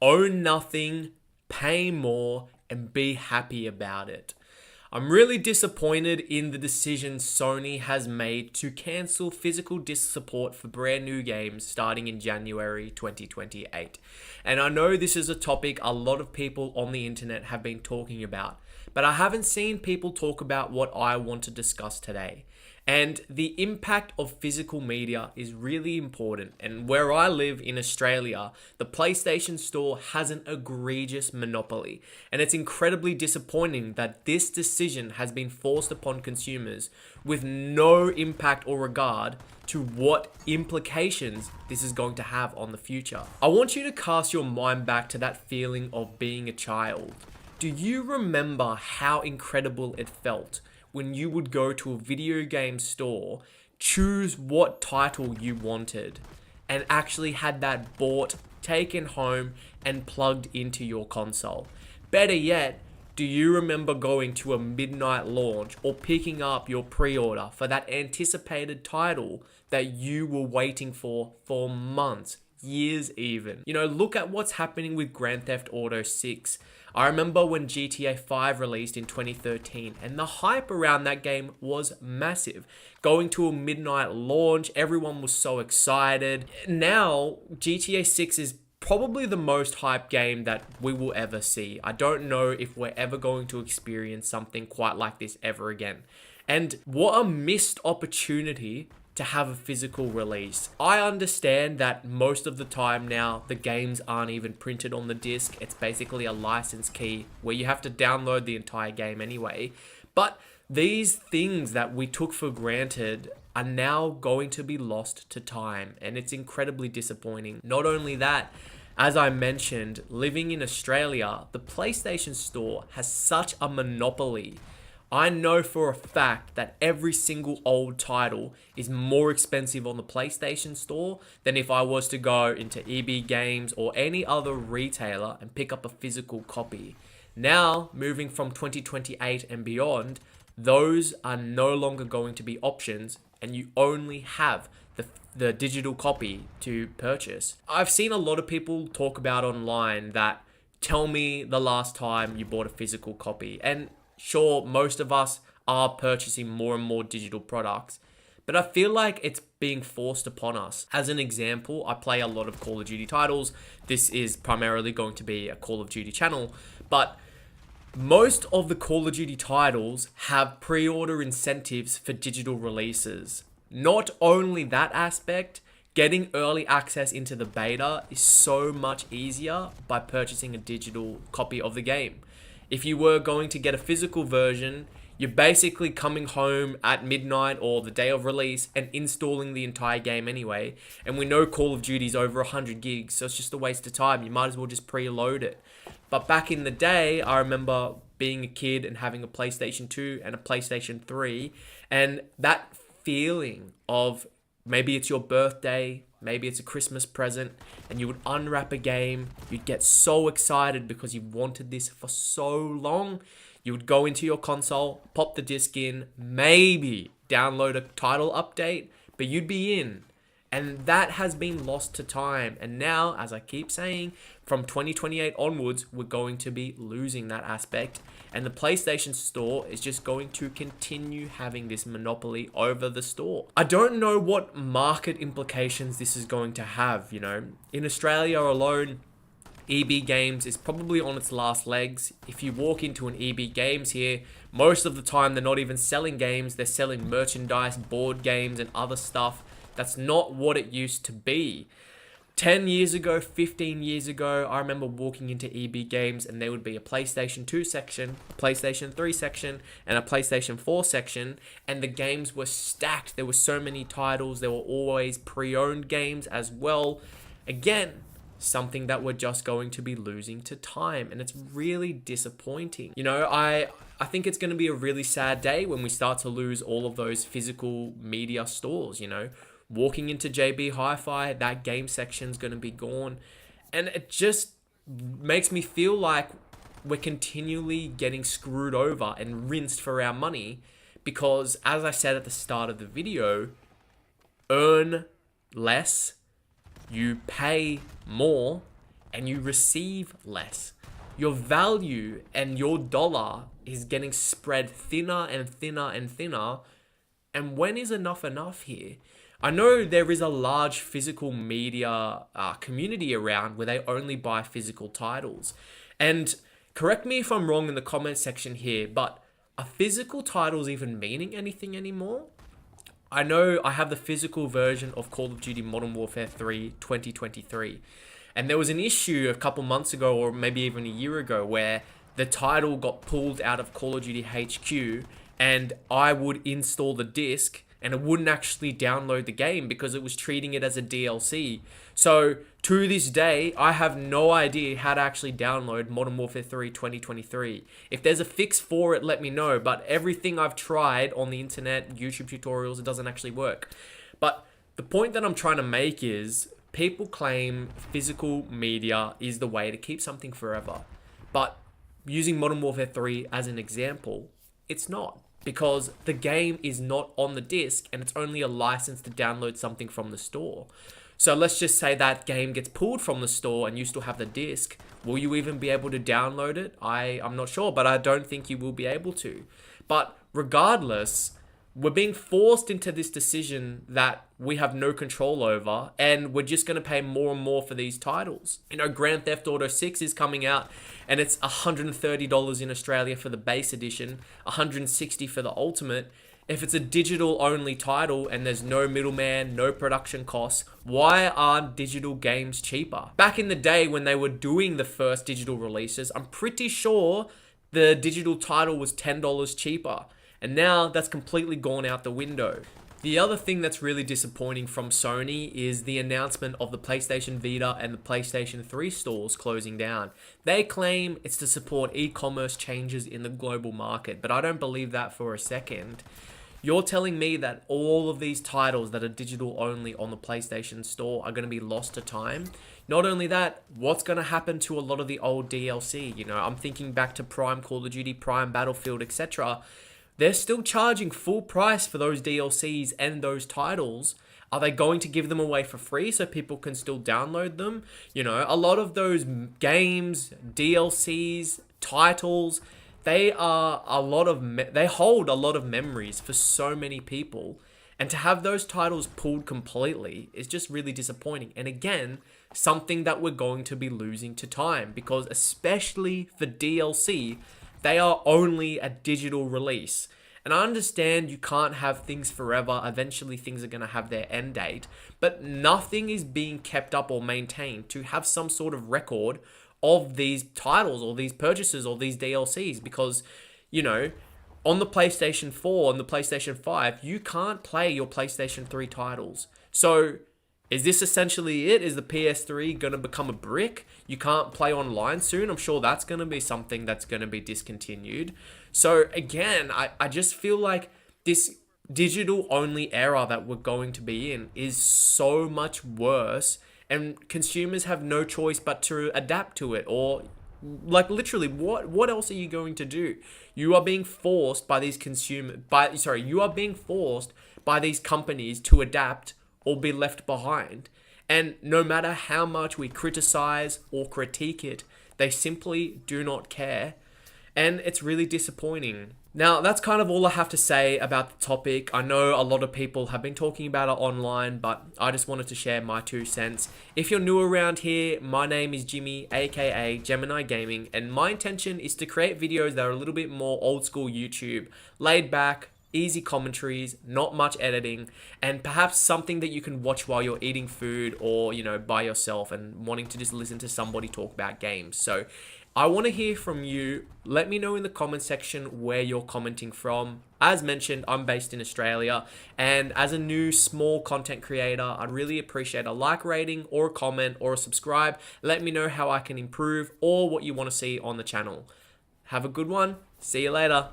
Own nothing, pay more, and be happy about it. I'm really disappointed in the decision Sony has made to cancel physical disc support for brand new games starting in January 2028. And I know this is a topic a lot of people on the internet have been talking about, but I haven't seen people talk about what I want to discuss today. And the impact of physical media is really important. And where I live in Australia, the PlayStation Store has an egregious monopoly. And it's incredibly disappointing that this decision has been forced upon consumers with no impact or regard to what implications this is going to have on the future. I want you to cast your mind back to that feeling of being a child. Do you remember how incredible it felt when you would go to a video game store, choose what title you wanted, and actually had that bought, taken home, and plugged into your console? Better yet, do you remember going to a midnight launch or picking up your pre-order for that anticipated title that you were waiting for months, years even? You know, look at what's happening with Grand Theft Auto 6. I remember when GTA 5 released in 2013 and the hype around that game was massive. Going to a midnight launch, everyone was so excited. Now, GTA 6 is probably the most hyped game that we will ever see. I don't know if we're ever going to experience something quite like this ever again. And what a missed opportunity to have a physical release. I understand that most of the time now the games aren't even printed on the disc. It's basically a license key where you have to download the entire game anyway. But these things that we took for granted are now going to be lost to time, and it's incredibly disappointing. Not only that, as I mentioned, living in Australia, the PlayStation Store has such a monopoly. I know for a fact that every single old title is more expensive on the PlayStation Store than if I was to go into EB Games or any other retailer and pick up a physical copy. Now, moving from 2028 and beyond, those are no longer going to be options, and you only have the digital copy to purchase. I've seen a lot of people talk about online that tell me the last time you bought a physical copy, and sure, most of us are purchasing more and more digital products, but I feel like it's being forced upon us. As an example, I play a lot of Call of Duty titles. This is primarily going to be a Call of Duty channel, but most of the Call of Duty titles have pre-order incentives for digital releases. Not only that aspect, getting early access into the beta is so much easier by purchasing a digital copy of the game. If you were going to get a physical version, you're basically coming home at midnight or the day of release and installing the entire game anyway. And we know Call of Duty's over 100 gigs, so it's just a waste of time. You might as well just preload it. But back in the day, I remember being a kid and having a PlayStation 2 and a PlayStation 3, and that feeling of maybe it's your birthday, maybe it's a Christmas present, and you would unwrap a game. You'd get so excited because you wanted this for so long. You would go into your console, pop the disc in, maybe download a title update, but you'd be in. And that has been lost to time. And now, as I keep saying, from 2028 onwards, we're going to be losing that aspect. And the PlayStation Store is just going to continue having this monopoly over the store. I don't know what market implications this is going to have, you know. In Australia alone, EB Games is probably on its last legs. If you walk into an EB Games here, most of the time they're not even selling games. They're selling merchandise, board games, and other stuff. That's not what it used to be. 10 years ago, 15 years ago, I remember walking into EB Games and there would be a PlayStation 2 section, a PlayStation 3 section, and a PlayStation 4 section, and the games were stacked. There were so many titles. There were always pre-owned games as well. Again, something that we're just going to be losing to time, and it's really disappointing. You know, I think it's going to be a really sad day when we start to lose all of those physical media stores, you know. Walking into JB Hi-Fi, that game section's going to be gone. And it just makes me feel like we're continually getting screwed over and rinsed for our money because, as I said at the start of the video, earn less, you pay more, and you receive less. Your value and your dollar is getting spread thinner and thinner and thinner. And when is enough here? I know there is a large physical media community around where they only buy physical titles. And correct me if I'm wrong in the comment section here, but are physical titles even meaning anything anymore? I know I have the physical version of Call of Duty Modern Warfare 3 2023. And there was an issue a couple months ago, or maybe even a year ago, where the title got pulled out of Call of Duty HQ, and I would install the disc and it wouldn't actually download the game because it was treating it as a DLC. So to this day, I have no idea how to actually download Modern Warfare 3 2023. If there's a fix for it, let me know. But everything I've tried on the internet, YouTube tutorials, it doesn't actually work. But the point that I'm trying to make is people claim physical media is the way to keep something forever. But using Modern Warfare 3 as an example, it's not. Because the game is not on the disc and it's only a license to download something from the store. So let's just say that game gets pulled from the store and you still have the disc. Will you even be able to download it? I'm not sure, but I don't think you will be able to. But regardless, we're being forced into this decision that we have no control over, and we're just going to pay more and more for these titles. You know, Grand Theft Auto 6 is coming out and it's $130 in Australia for the base edition, $160 for the ultimate. If it's a digital only title and there's no middleman, no production costs, why aren't digital games cheaper? Back in the day when they were doing the first digital releases, I'm pretty sure the digital title was $10 cheaper. And now that's completely gone out the window. The other thing that's really disappointing from Sony is the announcement of the PlayStation Vita and the PlayStation 3 stores closing down. They claim it's to support e-commerce changes in the global market, but I don't believe that for a second. You're telling me that all of these titles that are digital only on the PlayStation Store are going to be lost to time? Not only that, what's going to happen to a lot of the old DLC? You know, I'm thinking back to Prime Call of Duty, Prime Battlefield, etc. They're still charging full price for those DLCs and those titles. Are they going to give them away for free so people can still download them? You know, a lot of those games, DLCs, titles, they hold a lot of memories for so many people. And to have those titles pulled completely is just really disappointing. And again, something that we're going to be losing to time, because especially for DLC, they are only a digital release. And I understand you can't have things forever. Eventually things are going to have their end date. But nothing is being kept up or maintained to have some sort of record of these titles or these purchases or these DLCs. Because, you know, on the PlayStation 4 and the PlayStation 5, you can't play your PlayStation 3 titles. So is this essentially it? Is the PS3 going to become a brick? You can't play online soon? I'm sure that's going to be something that's going to be discontinued. So again, I just feel like this digital only era that we're going to be in is so much worse, and consumers have no choice but to adapt to it. Or like literally, what else are you going to do? You are being forced by these you are being forced by these companies to adapt or be left behind. And no matter how much we criticize or critique it, they simply do not care. And it's really disappointing. Now, that's kind of all I have to say about the topic. I know a lot of people have been talking about it online, but I just wanted to share my 2 cents. If you're new around here, my name is Jimmy, aka Gemini Gaming, and my intention is to create videos that are a little bit more old school YouTube, laid back, easy commentaries, not much editing, and perhaps something that you can watch while you're eating food or, you know, by yourself and wanting to just listen to somebody talk about games. So I want to hear from you. Let me know in the comment section where you're commenting from. As mentioned, I'm based in Australia, and as a new small content creator, I'd really appreciate a like rating or a comment or a subscribe. Let me know how I can improve or what you want to see on the channel. Have a good one. See you later.